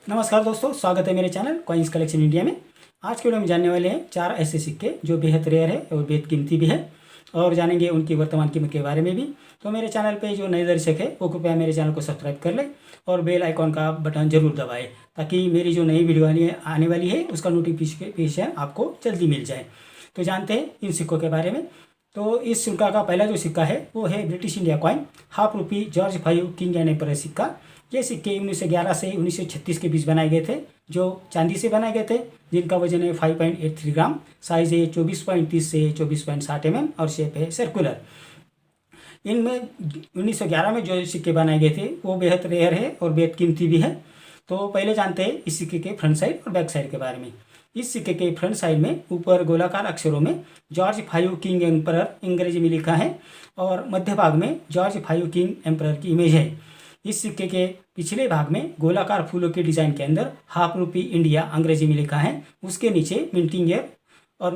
नमस्कार दोस्तों, स्वागत है मेरे चैनल कॉइन्स कलेक्शन इंडिया में। आज के वीडियो में जानने वाले हैं 4 ऐसे सिक्के जो बेहद रेयर है और बेहद कीमती भी है, और जानेंगे उनकी वर्तमान कीमत के बारे में भी। तो मेरे चैनल पे जो नए दर्शक है वो कृपया मेरे चैनल को सब्सक्राइब कर ले और बेल आइकॉन का बटन जरूर दबाए, ताकि मेरी जो नई वीडियो आने वाली है उसका नोटिफिकेशन आपको जल्दी मिल जाए। तो जानते हैं इन सिक्कों के बारे में। तो इस सिक्का का पहला जो सिक्का है वो है British India coin ₹1/2 George 5 king and emperor सिक्का। ये सिक्के 1911 से 1936 के बीच बनाए गए थे, जो चांदी से बनाए गए थे, जिनका वजन है 5.83 ग्राम, साइज है 24.30 से 24.60 mm और शेप है सर्कुलर। इनमें 1911 में जो सिक्के बनाए गए थे वो बेहद रेयर है और बेहद कीमती भी है। तो पहले जानते हैं इस सिक्के के फ्रंट साइड और बैक साइड के बारे में। इस सिक्के के फ्रंट साइड में ऊपर गोलाकार अक्षरों में जॉर्ज 5 किंग एम्परर अंग्रेजी में लिखा है, और मध्य भाग में जॉर्ज 5 किंग एम्परर की इमेज है। इस सिक्के के पिछले भाग में गोलाकार फूलों के डिजाइन के अंदर ₹1/2 इंडिया अंग्रेजी में लिखा है। उसके नीचे मिंटिंग ईयर और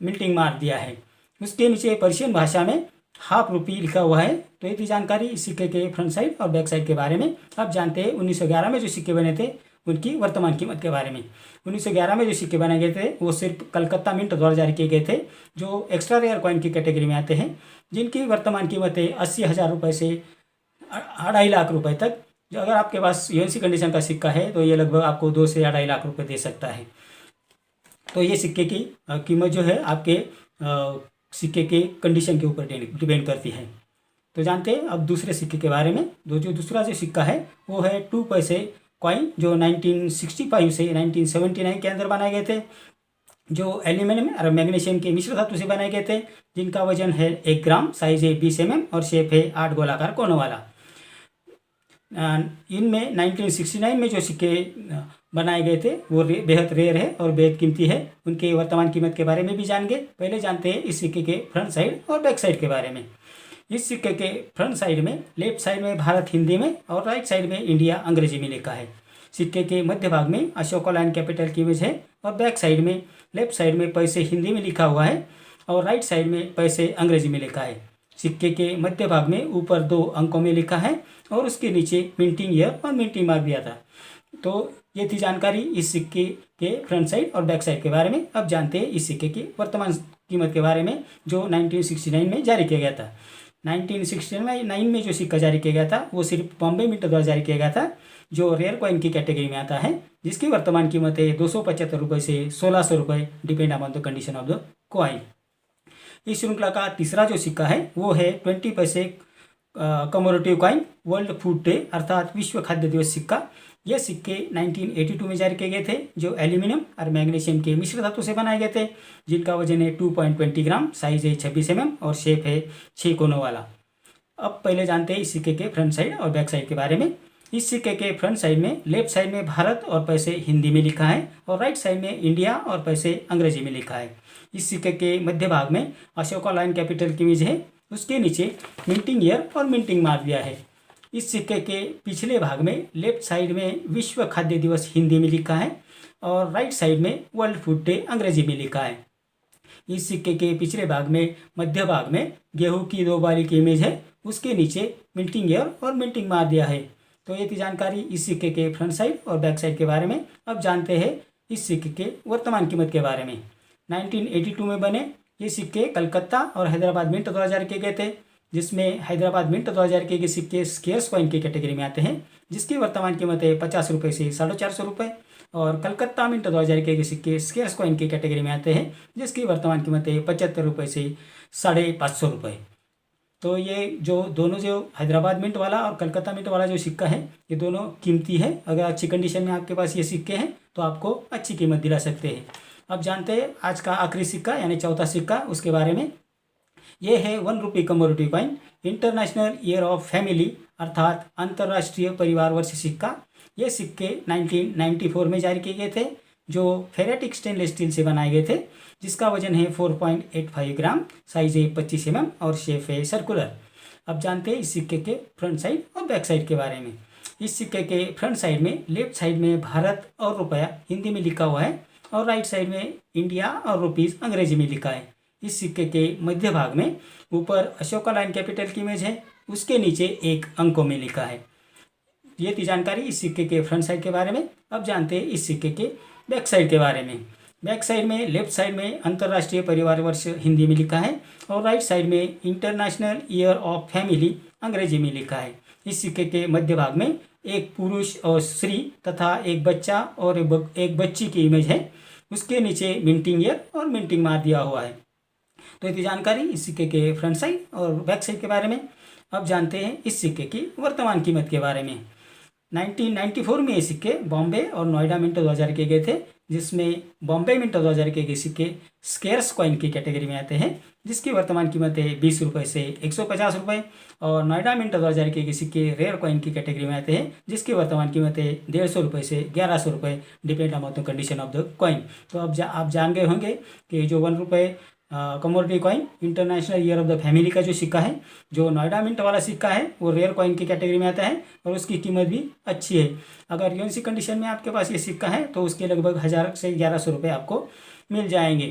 मिंटिंग मार्क दिया है। उसके नीचे पर्शियन भाषा में ₹1/2 लिखा हुआ है। तो ये थी जानकारी इस सिक्के के फ्रंट साइड और बैक साइड के बारे में। अब जानते हैं 1911 में जो सिक्के बने थे उनकी वर्तमान कीमत के बारे में। 1911 में जो सिक्के बनाए गए थे वो सिर्फ कलकत्ता मिंट द्वारा जारी किए गए थे, जो एक्स्ट्रा रेयर कॉइन की कैटेगरी में आते हैं, जिनकी वर्तमान कीमत है 80,000 रुपये से 2.5 लाख रुपए तक। जो अगर आपके पास यूएनसी कंडीशन का सिक्का है तो ये लगभग आपको 2 से 2.5 लाख रुपए दे सकता है। तो ये सिक्के की कीमत जो है आपके सिक्के के कंडीशन के ऊपर डिपेंड करती है। तो जानते हैं अब दूसरे सिक्के के बारे में। जो दूसरा जो सिक्का है वो है 2 पैसे कॉइन, जो 1965 से 1979 के अंदर बनाए गए थे, जो एल्यूमिनियम और मैग्नीशियम के मिश्र धातु से बनाए गए थे, जिनका वजन है 1 ग्राम, साइज है 20 mm और शेप है 8 गोलाकार कोनों वाला। इनमें 1969 में जो सिक्के बनाए गए थे वो बेहद रेयर है और बेहद कीमती है। उनके वर्तमान कीमत के बारे में भी जानेंगे। पहले जानते हैं इस सिक्के के फ्रंट साइड और बैक साइड के बारे में। इस सिक्के के फ्रंट साइड में लेफ्ट साइड में भारत हिंदी में और राइट साइड में इंडिया अंग्रेजी में लिखा है। सिक्के के मध्य भाग में अशोका लाइन कैपिटल की इमेज है, और बैक साइड में लेफ्ट साइड में पैसे हिंदी में लिखा हुआ है और राइट साइड में पैसे अंग्रेजी में लिखा है। सिक्के के मध्य भाग में ऊपर 2 अंकों में लिखा है और उसके नीचे मिंटिंग ईयर और मिंटिंग मार्क दिया था। तो ये थी जानकारी इस सिक्के के फ्रंट साइड और बैक साइड के बारे में। अब जानते हैं इस सिक्के की वर्तमान कीमत के बारे में, जो 1969 में जारी किया गया था। 1969 में जो सिक्का जारी किया गया था वो सिर्फ बॉम्बे मिंट द्वारा जारी किया गया था, जो रेयर कॉइन की कैटेगरी में आता है, जिसकी वर्तमान कीमत है 275 रुपये से 1600 रुपये, depend upon the condition of the coin. इस श्रृंखला का तीसरा जो सिक्का है वो है 20 पैसे कमोरेटिव कॉइन वर्ल्ड फूड डे अर्थात विश्व खाद्य दिवस सिक्का। यह सिक्के 1982 में जारी किए गए थे, जो एल्यूमिनियम और मैग्नीशियम के मिश्र धातु से बनाए गए थे, जिनका वजन है 2.20 ग्राम, साइज है 26 mm और शेप है 6 कोनों वाला। अब पहले जानते हैं इस सिक्के के फ्रंट साइड और बैक साइड के बारे में। इस सिक्के के फ्रंट साइड में लेफ्ट साइड में भारत और पैसे हिंदी में लिखा है, और राइट साइड में इंडिया और पैसे अंग्रेजी में लिखा है। इस सिक्के के मध्य भाग में अशोका लाइन कैपिटल की इमेज है, उसके नीचे मिंटिंग ईयर और मिंटिंग मार्क दिया है। इस सिक्के के पिछले भाग में लेफ्ट साइड में विश्व खाद्य दिवस हिंदी में लिखा है और राइट साइड में वर्ल्ड फूड डे अंग्रेजी में लिखा है। इस सिक्के के पिछले भाग में मध्य भाग में गेहूं की 2 बाली की इमेज है, उसके नीचे मिंटिंग ईयर और मिंटिंग मार्क दिया है। तो ये थी जानकारी इस सिक्के के फ्रंट साइड और बैक साइड के बारे में। अब जानते हैं इस सिक्के के वर्तमान कीमत के बारे में। 1982 में बने ये सिक्के कलकत्ता और हैदराबाद मिंट द्वारा जारी किए गए थे, जिसमें हैदराबाद मिंट द्वारा जारी किए गए सिक्के स्केर्स कॉइन की कैटेगरी में आते हैं, जिसकी वर्तमान कीमत है 50 रुपये से 450 रुपये, और कलकत्ता मिंट द्वारा जारी किए गए सिक्के स्केर्स कॉइन की कैटेगरी में आते हैं, जिसकी वर्तमान कीमत है 75 रुपये से 550 रुपये। तो ये जो दोनों जो हैदराबाद मिंट वाला और कलकत्ता मिंट वाला जो सिक्का है ये दोनों कीमती है। अगर अच्छी कंडीशन में आपके पास ये सिक्के हैं तो आपको अच्छी कीमत दिला सकते हैं। अब जानते हैं आज का आखिरी सिक्का यानी चौथा सिक्का, उसके बारे में। ये है ₹1 commemorative coin international year of family अर्थात अंतर्राष्ट्रीय परिवार वर्ष सिक्का। ये सिक्के 1994 में जारी किए गए थे, जो फेरेटिक स्टेनलेस स्टील से बनाए गए थे, जिसका वजन है 4.85 ग्राम, साइज है 25 mm और शेप है सर्कुलर। अब जानते हैं इस सिक्के के फ्रंट साइड और बैक साइड के बारे में। इस सिक्के के फ्रंट साइड में लेफ्ट साइड में भारत और रुपया हिंदी में लिखा हुआ है, और राइट साइड में इंडिया और रुपीज़ अंग्रेजी में लिखा है। इस सिक्के के मध्य भाग में ऊपर अशोका लाइन कैपिटल की इमेज है, उसके नीचे 1 अंकों में लिखा है। ये थी जानकारी इस सिक्के के फ्रंट साइड के बारे में। अब जानते हैं इस सिक्के के बैक साइड के बारे में। बैक साइड में लेफ्ट साइड में अंतर्राष्ट्रीय परिवार वर्ष हिंदी में लिखा है और राइट साइड में इंटरनेशनल ईयर ऑफ फैमिली अंग्रेजी में लिखा है। इस सिक्के के मध्य भाग में एक पुरुष और स्त्री तथा एक बच्चा और एक बच्ची की इमेज है। उसके नीचे मिंटिंग ईयर और मिंटिंग मार्क दिया हुआ है। तो ये जानकारी इस सिक्के के फ्रंट साइड और बैक साइड के बारे में। अब जानते हैं इस सिक्के की वर्तमान कीमत के बारे में। 1994 में ये सिक्के बॉम्बे और नोएडा मिंटो 2000 के गए थे, जिसमें बॉम्बे मिंटो 2000 के सिक्के स्केर्स कॉइन की कैटेगरी में आते हैं, जिसकी वर्तमान कीमत है 20 रुपये से 150 रुपये। और नोएडा मिंटो 2000 के सिक्के रेयर कॉइन की कैटेगरी में आते हैं, जिसकी वर्तमान कीमत है 150 रुपये से 1100 रुपये, depend upon the condition of the coin. तो अब आप जान गए होंगे कि जो 1 रुपये commodity coin international year of the family का जो सिक्का है, जो नोएडा मिंट वाला सिक्का है, वो रेयर कॉइन की कैटेगरी में आता है और उसकी कीमत भी अच्छी है। अगर यूएनसी कंडीशन में आपके पास ये सिक्का है तो उसके लगभग 1000 से 1100 रुपये आपको मिल जाएंगे।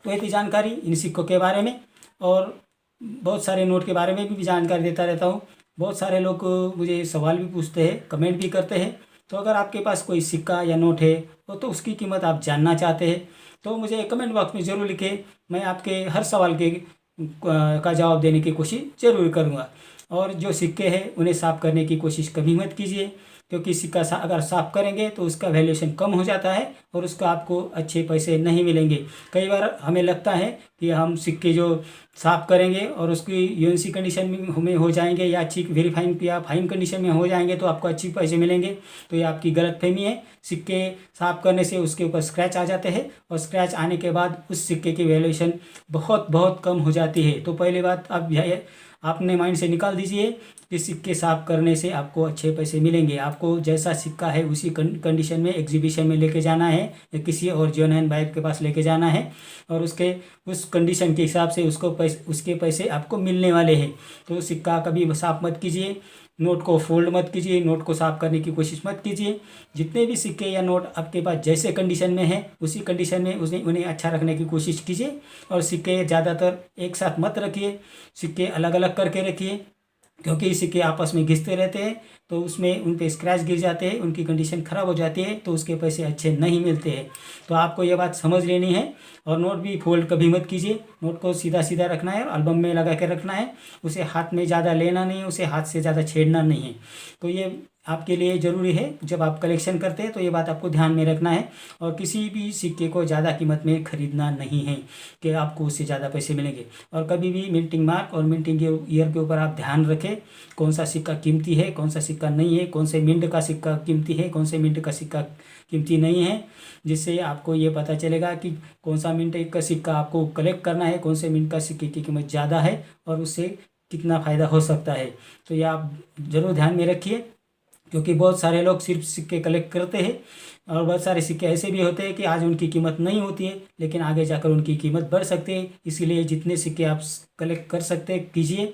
तो ये थी जानकारी इन सिक्कों के बारे में। और बहुत सारे नोट के बारे में भी जानकारी देता रहता हूँ। बहुत सारे लोग मुझे सवाल भी पूछते हैं, कमेंट भी करते हैं। तो अगर आपके पास कोई सिक्का या नोट है तो उसकी कीमत आप जानना चाहते हैं तो मुझे कमेंट बॉक्स में ज़रूर लिखें। मैं आपके हर सवाल का जवाब देने की कोशिश ज़रूर करूँगा। और जो सिक्के हैं उन्हें साफ़ करने की कोशिश कभी मत कीजिए, क्योंकि सिक्का अगर साफ़ करेंगे तो उसका वैल्यूएशन कम हो जाता है और उसका आपको अच्छे पैसे नहीं मिलेंगे। कई बार हमें लगता है कि हम सिक्के जो साफ़ करेंगे और उसकी यूएनसी कंडीशन में हो जाएंगे या अच्छी वेरीफाइंग या फाइन कंडीशन में हो जाएंगे तो आपको अच्छी पैसे मिलेंगे, तो ये आपकी गलतफहमी है। सिक्के साफ़ करने से उसके ऊपर स्क्रैच आ जाते हैं और स्क्रैच आने के बाद उस सिक्के की वैल्यूएशन बहुत बहुत कम हो जाती है। तो पहली बात अब आपने माइंड से निकाल दीजिए कि सिक्के साफ करने से आपको अच्छे पैसे मिलेंगे। आपको जैसा सिक्का है उसी कंडीशन में एग्जीबिशन में लेके जाना है या किसी और जेन्युइन बायर के पास लेके जाना है और उस कंडीशन के हिसाब से उसके पैसे आपको मिलने वाले हैं। तो सिक्का कभी साफ मत कीजिए, नोट को फोल्ड मत कीजिए, नोट को साफ करने की कोशिश मत कीजिए। जितने भी सिक्के या नोट आपके पास जैसे कंडीशन में है उसी कंडीशन में उन्हें अच्छा रखने की कोशिश कीजिए। और सिक्के ज़्यादातर एक साथ मत रखिए, सिक्के अलग अलग करके रखिए, क्योंकि सिक्के आपस में घिसते रहते हैं तो उसमें उन पे स्क्रैच गिर जाते हैं, उनकी कंडीशन ख़राब हो जाती है तो उसके पैसे अच्छे नहीं मिलते हैं। तो आपको ये बात समझ लेनी है। और नोट भी फोल्ड कभी मत कीजिए, नोट को सीधा सीधा रखना है और एल्बम में लगा के रखना है। उसे हाथ में ज़्यादा लेना नहीं है, उसे हाथ से ज़्यादा छेड़ना नहीं है। तो ये आपके लिए ज़रूरी है, जब आप कलेक्शन करते हैं तो ये बात आपको ध्यान में रखना है। और किसी भी सिक्के को ज़्यादा कीमत में ख़रीदना नहीं है कि आपको उससे ज़्यादा पैसे मिलेंगे। और कभी भी मिंटिंग मार्क और मिंटिंग ईयर के ऊपर आप ध्यान रखें, कौन सा सिक्का कीमती है, कौन सा सिक्का नहीं है, कौन से मिंट का सिक्का कीमती है, कौन से मिंट का सिक्का कीमती नहीं है, जिससे आपको ये पता चलेगा कि कौन सा मिंट का सिक्का आपको कलेक्ट करना है, कौन से मिंट का सिक्के की कीमत ज़्यादा है और उससे कितना फ़ायदा हो सकता है। तो ये आप ज़रूर ध्यान में रखिए, क्योंकि बहुत सारे लोग सिर्फ सिक्के कलेक्ट करते हैं और बहुत सारे सिक्के ऐसे भी होते हैं कि आज उनकी कीमत नहीं होती है लेकिन आगे जाकर उनकी कीमत बढ़ सकती है। इसीलिए जितने सिक्के आप कलेक्ट कर सकते हैं कीजिए।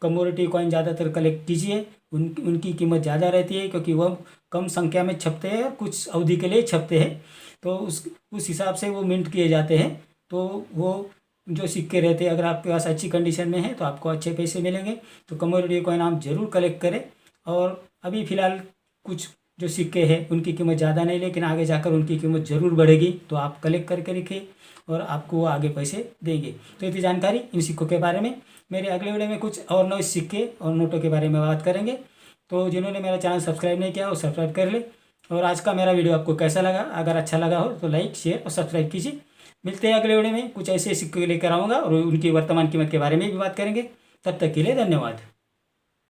कमोडिटी कॉइन ज़्यादातर कलेक्ट कीजिए, उनकी कीमत ज़्यादा रहती है क्योंकि वह कम संख्या में छपते हैं, कुछ अवधि के लिए छपते हैं, तो उस हिसाब से वो मिंट किए जाते हैं। तो वो जो सिक्के रहते हैं अगर आपके पास अच्छी कंडीशन में है तो आपको अच्छे पैसे मिलेंगे। तो कमोडिटी कॉइन आप ज़रूर कलेक्ट करें। और अभी फ़िलहाल कुछ जो सिक्के हैं उनकी कीमत ज़्यादा नहीं, लेकिन आगे जाकर उनकी कीमत ज़रूर बढ़ेगी, तो आप कलेक्ट करके रखिए और आपको वो आगे पैसे देंगे। तो इतनी जानकारी इन सिक्कों के बारे में। मेरे अगले वीडियो में कुछ और नए सिक्के और नोटों के बारे में बात करेंगे। तो जिन्होंने मेरा चैनल सब्सक्राइब नहीं किया वो सब्सक्राइब कर ले। और आज का मेरा वीडियो आपको कैसा लगा, अगर अच्छा लगा हो तो लाइक शेयर और सब्सक्राइब कीजिए। मिलते हैं अगले वीडियो में, कुछ ऐसे सिक्के लेकर आऊँगा और उनकी वर्तमान कीमत के बारे में भी बात करेंगे। तब तक के लिए धन्यवाद।